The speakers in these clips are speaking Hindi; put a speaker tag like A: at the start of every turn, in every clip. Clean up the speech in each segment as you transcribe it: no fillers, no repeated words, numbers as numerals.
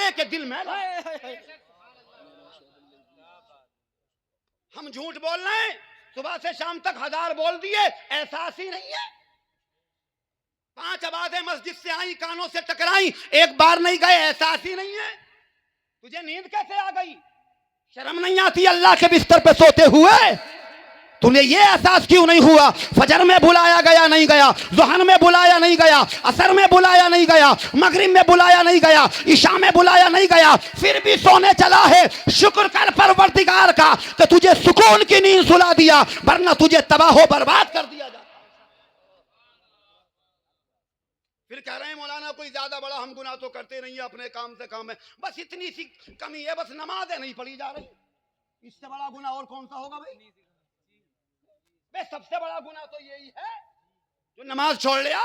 A: सारे के दिल में। हम झूठ बोल रहे हैं, सुबह से शाम तक 1000 बोल दिए, एहसास ही नहीं है। 5 आवाजें मस्जिद से आई, कानों से टकराई, एक बार नहीं गए, एहसास ही नहीं है। तुझे नींद कैसे आ गई? शर्म नहीं आती अल्लाह के बिस्तर पे सोते हुए? तूने ये एहसास क्यों नहीं हुआ? फजर में बुलाया गया नहीं गया, ज़ुहर में बुलाया नहीं गया, असर में बुलाया नहीं गया, मगरिब में बुलाया नहीं गया, इशा में बुलाया नहीं गया, फिर भी सोने चला है। शुक्र कर परवरदिगार का कि तुझे सुकून की नींद सुला दिया, वरना तुझे तबाह बर्बाद कर दिया जाता। फिर कह रहे हैं मौलाना कोई ज्यादा बड़ा हम गुनाह तो करते नहीं है, अपने काम से काम है, बस इतनी सी कमी है, बस नमाजें नहीं पढ़ी जा रही। इससे बड़ा गुनाह और कौन सा होगा भाई? सबसे बड़ा गुनाह तो यही है जो नमाज छोड़ लिया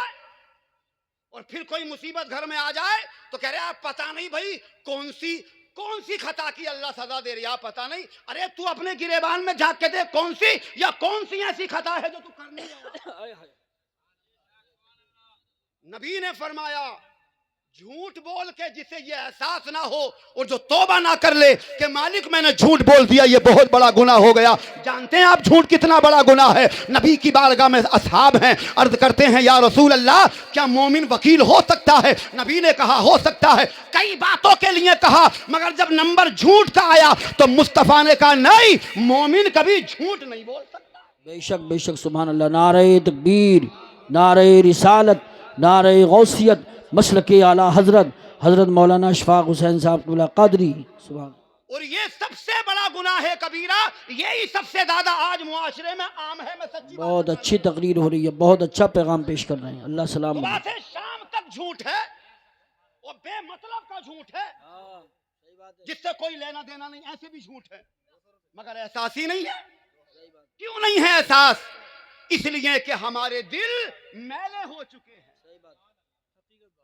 A: और फिर कोई मुसीबत घर में आ जाए तो कह रहे आप पता नहीं भाई कौन सी खता की अल्लाह सजा दे रहा, पता नहीं। अरे तू अपने गिरेबान में झांक के देख, कौन सी ऐसी खता है जो तू कर नहीं रहा। नबी ने फरमाया झूठ बोल के जिसे ये एहसास ना हो और जो तौबा ना कर ले कि मालिक मैंने झूठ बोल दिया, ये बहुत बड़ा गुनाह हो गया। जानते हैं आप झूठ कितना बड़ा गुनाह है? नबी की बारगाह में असहाब हैं, अर्ज करते हैं या रसूल अल्लाह क्या मोमिन वकील हो सकता है? नबी ने कहा हो सकता है, कई बातों के लिए कहा, मगर जब नंबर झूठ का आया तो मुस्तफा ने कहा नहीं, मोमिन कभी झूठ नहीं बोल सकता।
B: बेशक बेशक सुभान अल्लाह। नारे तकबीर, नारे रिसालत, नारे गौसियत, मसलके आला हजरत हजरत मौलाना अशफाक हुसैन साहब क़िबला क़ादरी। सुभान।
A: और ये सबसे बड़ा गुनाह है कबीरा, यही सबसे ज्यादा आज मुआशरे में आम है। मैं सच्ची
B: बहुत अच्छी तकरीर हो रही है, बहुत अच्छा पैगाम पेश कर रहे हैं। अल्लाह सलाम।
A: सुबह से शाम तक झूठ है और बेमतलब का झूठ है, जिससे कोई लेना देना नहीं, ऐसे भी झूठ है, मगर एहसास ही नहीं है। क्यों नहीं है एहसास? इसलिए कि हमारे दिल मैले हो चुके हैं।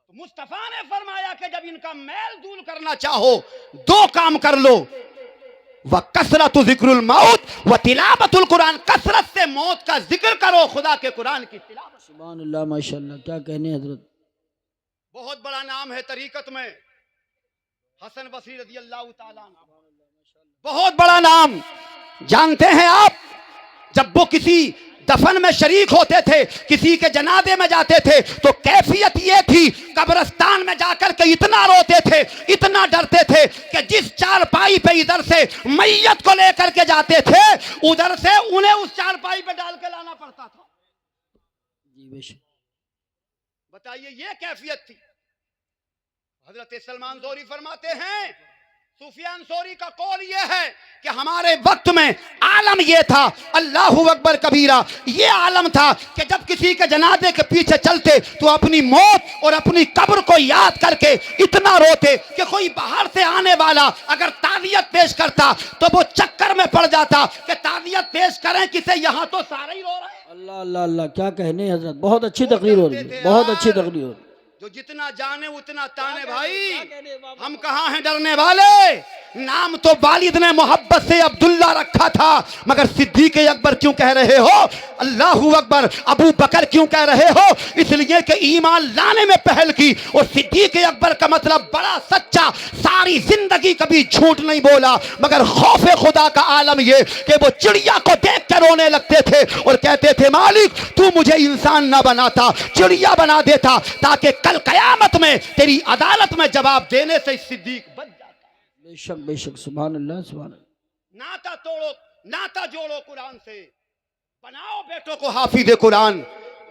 A: तो मुस्तफा ने फरमाया कि जब इनका मैल दूर करना चाहो 2 काम कर लो, व कसरत जिक्रुल मौत व तिलावतुल कुरान, कसरत से मौत का जिक्र करो, खुदा के कुरान की तिलावत।
B: सुभान अल्लाह माशाअल्लाह, क्या कहने हजरत।
A: बहुत बड़ा नाम है तरीकत में हसन बसरी रज़ी अल्लाह ताला अन्हु, बहुत बड़ा नाम। जानते हैं आप, जब वो किसी दफन में शरीक होते थे, किसी के जनाजे में जाते थे, तो कैफियत ये थी, कब्रिस्तान में जाकर के इतना रोते थे, इतना डरते थे कि जिस चारपाई पे इधर से मैयत को लेकर के जाते थे, उधर से उन्हें उस चारपाई पे डाल के लाना पड़ता था।
B: जी बेशक।
A: बताइए ये कैफियत थी। हजरत सलमान ज़ोहरी फरमाते हैं, सुफियान सोरी का कौल ये है कि हमारे वक्त में आलम ये था, अल्लाहु अकबर कबीरा, ये आलम था कि जब किसी के जनाजे के पीछे चलते तो अपनी मौत और अपनी कब्र को याद करके इतना रोते कि कोई बाहर से आने वाला अगर ताज़ियत पेश करता तो वो चक्कर में पड़ जाता कि ताज़ियत पेश करें किसे, यहाँ तो सारे ही रो रहे हैं।
B: अल्लाह अल्लाह अल्लाह, क्या कहने हजरत, बहुत अच्छी तकरीर हो रही है, बहुत अच्छी तकरीर हो रही है।
A: जो जितना जाने उतना ताने भाई, हम कहाँ हैं डरने वाले। नाम तो वालिद ने मोहब्बत से अब्दुल्ला रखा था, मगर सिद्दीक अकबर क्यों कह रहे हो? अल्लाहू अकबर। अबू बकर क्यों कह रहे हो? इसलिए कि ईमान लाने में पहल की, और सिद्दीक अकबर का मतलब बड़ा सच्चा, सारी जिंदगी कभी झूठ नहीं बोला, मगर खौफे खुदा का आलम ये कि वो चिड़िया को देख कर रोने लगते थे और कहते थे मालिक तू मुझे इंसान ना बनाता, चिड़िया बना देता, ताकि कल कयामत में तेरी अदालत में जवाब देने से सिद्दीक बन जाता।
B: बेशक बेशक सुभान अल्लाह सुभान अल्लाह।
A: नाता तोड़ो, नाता जोड़ो कुरान से, बनाओ बेटों को हाफिज कुरान,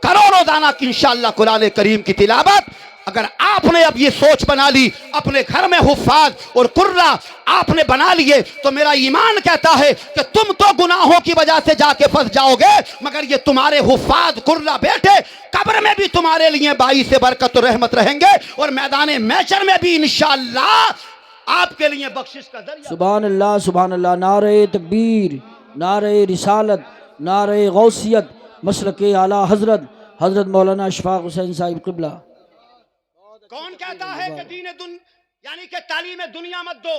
A: करो रोजाना की इंशाअल्लाह कुरान करीम की तिलावत। अगर आपने अब ये सोच बना ली, अपने घर में हुफ्फाज और कुर्रा आपने बना लिए, तो मेरा ईमान कहता है कि तुम तो गुनाहों की वजह से जाके फंस जाओगे, मगर ये तुम्हारे हुफ्फाज कुर्रा बेटे कब्र में भी तुम्हारे लिए बाई से बरकत और रहमत रहेंगे, और मैदान महशर में भी इंशाअल्लाह आपके लिए बख्शिश का जरिया।
B: सुभान अल्लाह सुभान अल्लाह। नारे तकबीर, नारे रिसालत, नारे गौसियत, मसलके आला हजरत हजरत मौलाना अशफाक हुसैन साहिब क़िबला।
A: कौन कहता है कि यानी कि तालीम दुनिया मत दो,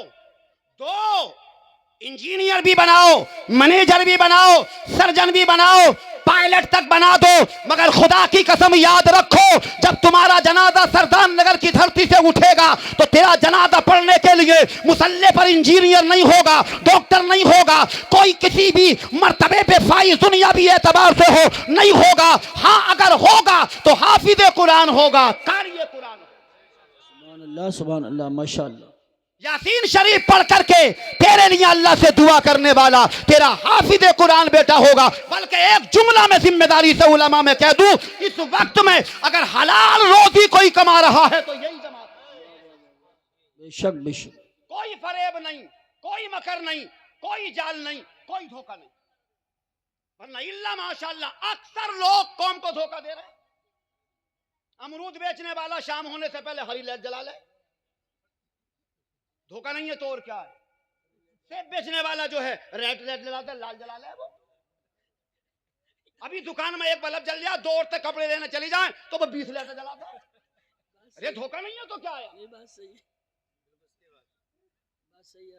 A: इंजीनियर भी बनाओ, मैनेजर भी बनाओ, सर्जन भी बनाओ, पायलट तक बना दो, मगर खुदा की कसम याद रखो, जब तुम्हारा जनाजा सरदार नगर की धरती से उठेगा तो तेरा जनाजा पढ़ने के लिए मुसल्ले पर इंजीनियर नहीं होगा, डॉक्टर नहीं होगा, कोई किसी भी मर्तबे पे फाइज दुनियावी एतबार से हो नहीं होगा। हाँ अगर होगा तो हाफिज कुरान होगा, कारी कुरान होगा।
B: सुभान अल्लाह माशाअल्लाह।
A: यासीन शरीफ पढ़ करके तेरे लिए अल्लाह से दुआ करने वाला तेरा हाफिज कुरान बेटा होगा। बल्कि एक जुमला में जिम्मेदारी से उलमा में कह दूं, इस वक्त में अगर हलाल रोजी कोई कमा रहा है तो यही जमात है।
B: बेशक बेशक,
A: कोई फरेब नहीं, कोई मकर नहीं, कोई जाल नहीं, कोई धोखा नहीं, वरना इल्ला माशाअल्लाह अक्सर लोग कौम को धोखा दे रहे हैं। अमरूद बेचने वाला शाम होने से पहले हरी लाइट जला ले, धोखा नहीं है तो और क्या है। सेब बेचने वाला जो है रेड जलाता है, लाल जला ले। वो अभी दुकान में एक बल्ब जल गया, 2 औरतें कपड़े लेने चली जाएं तो वो 20 लाइट जलाता है। अरे धोखा नहीं है तो क्या है।
B: ये बात सही है, बात सही है।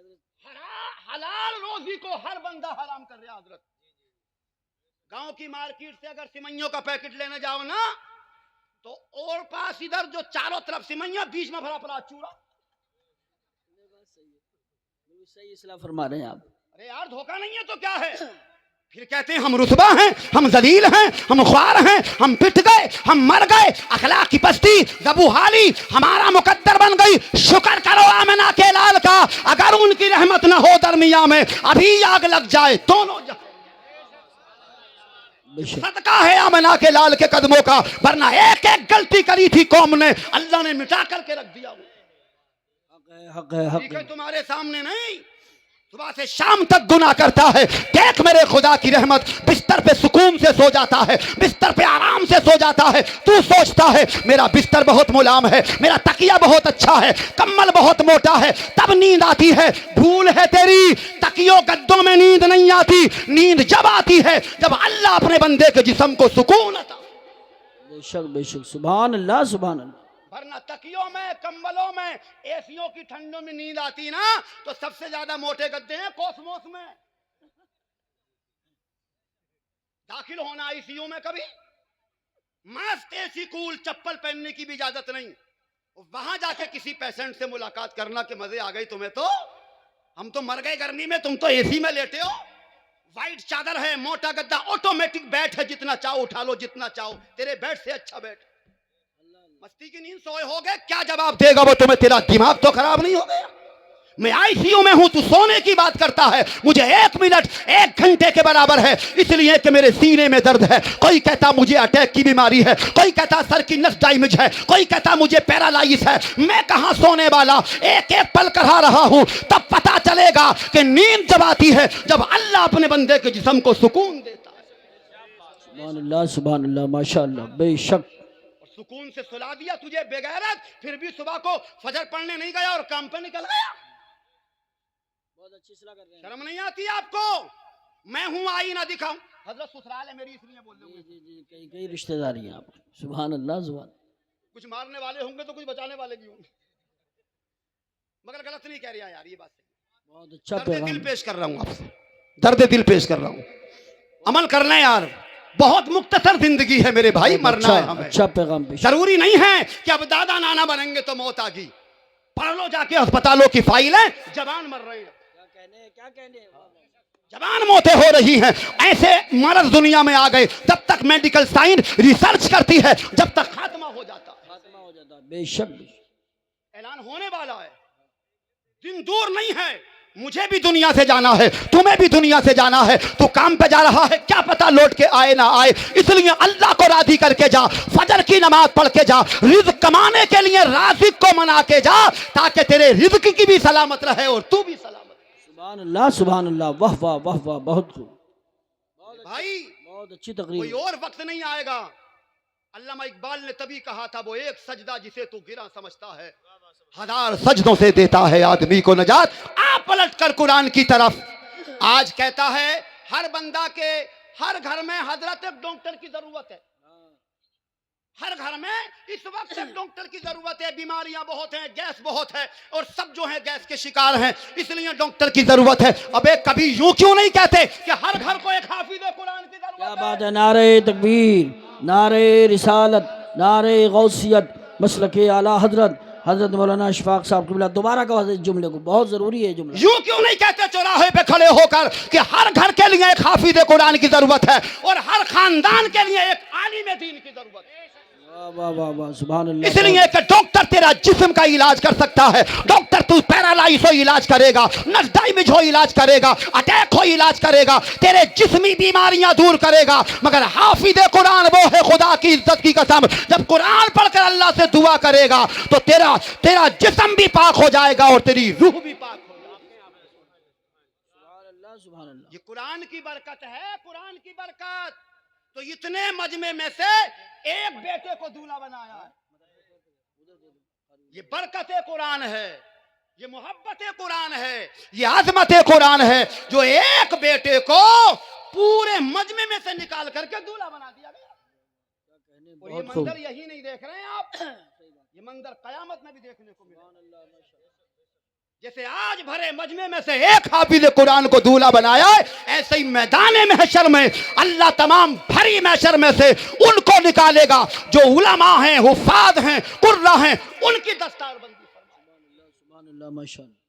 A: हलाल रोजी को हर बंदा हराम कर रहा है हजरत। गांव की मार्केट से अगर सिमइयों का पैकेट लेने जाओ ना तो और पास इधर जो चारों तरफ सिमइया, बीच में भरा पड़ा चूड़ा।
B: सही इस्लाह फरमा रहे हैं आप।
A: अरे यार धोखा नहीं है तो क्या है। फिर कहते हैं हम रुतबा हैं, हम जलील हैं, हम ख्वार हैं, हम पिट गए, हम मर गए, अखलाक की पस्ती जबूहाली हमारा मुकद्दर बन गई। शुक्र करो आमना के लाल का, अगर उनकी रहमत ना हो दरमिया में अभी आग लग जाए दोनों। सदका है आमना के लाल के कदमों का, वरना एक एक गलती करी थी कौम ने, अल्लाह ने मिटा करके रख दिया।
B: हक है, हक है।
A: तुम्हारे सामने नहीं, सुबह से शाम तक गुनाह करता है। देख मेरे खुदा की रहमत, बिस्तर पे सुकून से सो जाता है, बिस्तर पे आराम से सो जाता है। तू सोचता है मेरा बिस्तर बहुत मुलायम है, मेरा तकिया बहुत अच्छा है, कम्बल बहुत मोटा है, तब नींद आती है। भूल है तेरी, तकियों गद्दों में नींद नहीं आती। नींद जब आती है जब अल्लाह अपने बंदे के जिस्म को सुकून आता।
B: बेशक बेशक, सुभान अल्लाह सुभान अल्लाह।
A: वरना तकियों में, कंबलों में, एसियों की ठंडों में नींद आती ना तो सबसे ज्यादा मोटे गद्दे हैं कॉस्मोस में। दाखिल होना आईसीयू में कभी मस्त एसी कूल चप्पल पहनने की भी इजाजत नहीं, वहां जाके किसी पेशेंट से मुलाकात करना के मजे आ गई तुम्हें। तो हम तो मर गए गर्मी में, तुम तो एसी में लेटे हो। वाइट चादर है, मोटा गद्दा, ऑटोमेटिक बैट है, जितना चाहो उठा लो, जितना चाहो। तेरे बेड से अच्छा बैट, मस्ती की नींद सोए हो गए, क्या जवाब देगा वो तुम्हें। तेरा दिमाग तो खराब नहीं हो गया। मैं आईसीयू में हूं, तू सोने की बात करता है। मुझे 1 मिनट 1 घंटे के बराबर है, इसलिए कि मेरे सीने में दर्द है। कोई कहता मुझे अटैक की बीमारी है, कोई कहता सर की नस डैमेज है, कोई कहता मुझे पैरालाइज है। मैं कहां सोने वाला, एक एक पल कहा रहा हूं। तब पता चलेगा कि नींद जब आती है जब अल्लाह अपने बंदे के जिस्म को सुकून देता है।
B: सुभान अल्लाह माशाअल्लाह। बेशक
A: सुकून से सुला दिया तुझे बेगैरत, फिर भी सुबह को फजर पढ़ने नहीं गया और काम पे निकल गया।
B: बहुत अच्छी सलाह कर रहे हैं।
A: शर्म नहीं आती आपको। मैं हूं आई ना दिखाऊं, हजरत ससुराल है मेरी इसलिए बोल रहा हूं।
B: कई कई रिश्तेदारी हैं आप। सुभान अल्लाह सुभान।
A: कुछ मारने वाले होंगे तो कुछ बचाने वाले भी होंगे, मगर गलत नहीं कह रहा यार, ये बात
B: बहुत अच्छा
A: दर्द दिल पेश कर रहा हूं आपसे, दर्द दिल पेश कर रहा हूं। अमल करना यार, बहुत मुख्तसर जिंदगी है मेरे भाई, मरना है हमें।
B: अच्छा पैगाम पेश।
A: जरूरी नहीं है कि अब दादा नाना बनेंगे तो मौत आ गई। पढ़ लो जाके अस्पतालों की फाइलें, जवान मर रहे हैं,
B: क्या कहने
A: जवान मौतें हो रही हैं। ऐसे मर्ज दुनिया में आ गए, जब तक मेडिकल साइंस रिसर्च करती है जब तक खात्मा हो जाता।
B: बेशक
A: ऐलान होने वाला है, दिन दूर नहीं है। मुझे भी दुनिया से जाना है, तुम्हें भी दुनिया से जाना है। तू काम पे जा रहा है, क्या पता लौट के आए ना आए, इसलिए अल्लाह को राजी करके जा, फजर की नमाज पढ़ के जा, रिज़्क कमाने के लिए राज़िक को मना के जा, ताकि तेरे रिज़्क की भी सलामत रहे और तू भी सलामत।
B: सुभान अल्लाह सुभान अल्लाह। वाह वाह वाह वाह, बहुत खूब
A: भाई,
B: बहुत अच्छी तकरीर।
A: कोई और वक्त नहीं आएगा। अल्लामा इकबाल ने तभी कहा था, वो एक सजदा जिसे तू गिरा समझता है, 1000 सजदों से देता है आदमी को नजात। आप पलट कर कुरान की तरफ। आज कहता है हर बंदा के हर घर में हजरत एक डॉक्टर की जरूरत है। हर घर में इस वक्त एक डॉक्टर की जरूरत है, बीमारियां बहुत हैं, गैस बहुत है और सब जो है गैस के शिकार हैं, इसलिए डॉक्टर की जरूरत है। अबे कभी यूं क्यों नहीं कहते कि हर घर को एक हाफिज कुरान की जरूरत
B: क्या
A: है?
B: बात है। नारे तकबीर, नारे रिसालत, नारे गौसियत, मसलके आला हजरत हजरत मौलाना अशफाक साहब क़िबला। दोबारा कहा इस जुमले को, बहुत जरूरी है जुमला।
A: यूं क्यों नहीं कहते चौराहे पे खड़े होकर कि हर घर के लिए एक हाफिज कुरान की जरूरत है और हर खानदान के लिए एक आलिम दीन की जरूरत है?
B: वाह वाह वाह वाह, सुभान अल्लाह।
A: इसलिए कि डॉक्टर तेरा जिस्म का इलाज कर सकता है, डॉक्टर तू पैरालाइज हो इलाज करेगा, नजडाइमिज हो इलाज करेगा, अटैक हो इलाज करेगा, तेरे जिस्मी बीमारियां दूर करेगा, मगर हाफिज कुरान वो है खुदा की इज्जत की कसम, जब कुरान पढ़कर अल्लाह से दुआ करेगा तो तेरा जिस्म भी पाक हो जाएगा और तेरी रूह भी पाक हो जाएगी।
B: सुभान अल्लाह, सुभान अल्लाह।
A: ये कुरान की बरकत है, कुरान की बरकत। तो इतने मजमे में से एक बेटे को दूल्हा बनाया है, ये बरकत कुरान है, ये मोहब्बत कुरान है, ये अजमत कुरान है, जो एक बेटे को पूरे मजमे में से निकाल करके दूल्हा बना दिया गया। और ये मंजर यही नहीं देख रहे हैं आप, ये मंजर कयामत में भी देखने को मिलेगा। जैसे आज भरे मजमे में से एक हाफिज कुरान को दूल्हा बनाया है, ऐसे ही मैदान महशर में अल्लाह तमाम भरी महशर में से उनको निकालेगा जो उलमा हैं, हुफाज हैं, कुर्रा हैं, उनकी दस्तारबंदी फरमाएगा।
B: सुभान अल्लाह, माशाअल्लाह।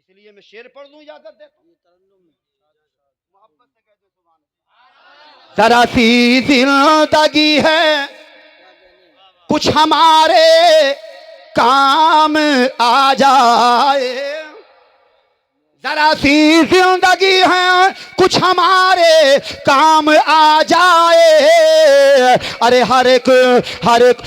A: इसलिए मैं शेर पढ़ दूं, इजाजत देखो, मोहब्बत से कह दो सुभान अल्लाह। जरा सी जिंदगी है कुछ हमारे काम आ जाए, जरा सी जिंदगी है कुछ हमारे काम आ जाए, अरे हर एक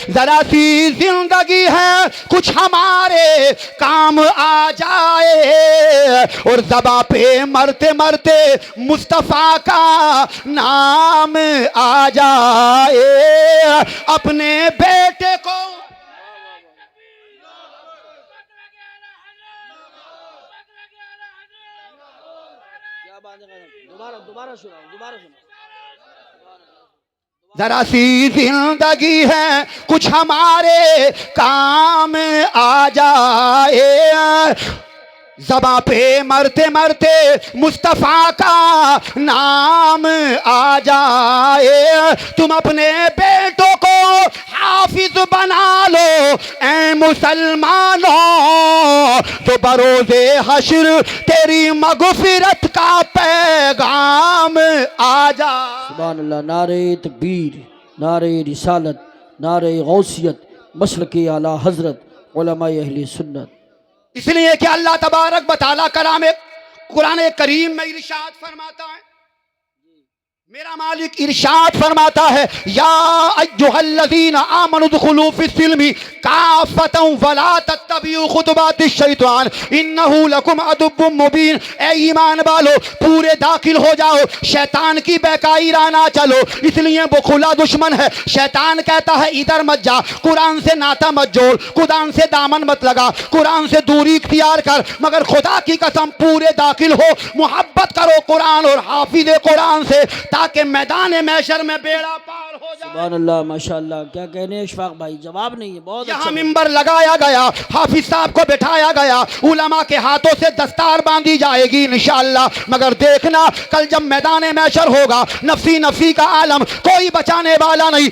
A: जरा सी जिंदगी है कुछ हमारे काम आ जाए, और ज़बां पे मरते मरते मुस्तफ़ा का नाम आ जाए। अपने बेटे को
B: दोबारा सुनाओ।
A: जरा सी जिंदगी है कुछ हमारे काम आ जाए, ज़बां पे मरते मरते मुस्तफ़ा का नाम आ जाए। तुम अपने बेटों को हाफिज बना लो ऐ मुसलमानों, तो बरोज़े हश्र तेरी मग़फ़िरत का पैगाम आ जाए।
B: सुभान अल्लाह। नारे तकबीर, नारे रिसालत, नारे गौसियत, मसलके आला हजरत उलमाए अहले सुन्नत।
A: इसलिए कि अल्लाह तबारक व तआला कलाम कुरान करीम में इरशाद फरमाता है, मेरा मालिक इरशाद फरमाता है, या अय्युहल्लज़ीना आमनु दुखुलू फिस्सिल्मी काफ़तन वला तत्तबिउ खुतुवातिश शैतान इन्नहु लकुम अदुव्वुम मुबीन। ए ईमान वालो, पूरे दाखिल हो जाओ, शैतान की बेकाई राह ना चलो, इसलिए वो खुला दुश्मन है। शैतान कहता है इधर मत जा, कुरान से नाता मत जोड़, कुरान से दामन मत लगा, कुरान से दूरी इख्तियार कर, मगर खुदा की कसम पूरे दाखिल हो, मोहब्बत करो कुरान और हाफिज कुरान से, ताकि मैदान महशर में बेड़ा पार हो जाए।
B: सुभान अल्लाह, माशाअल्लाह। क्या कहने हैं अशफाक भाई, जवाब नहीं है, बहुत
A: यहाँ
B: अच्छा।
A: मिंबर लगाया गया, हाफिज साहब को बिठाया गया, उलमा के हाथों से दस्तार बांधी जाएगी इंशाअल्लाह, मगर देखना कल जब मैदान महशर होगा, नफसी नफसी का आलम, कोई बचाने वाला नहीं।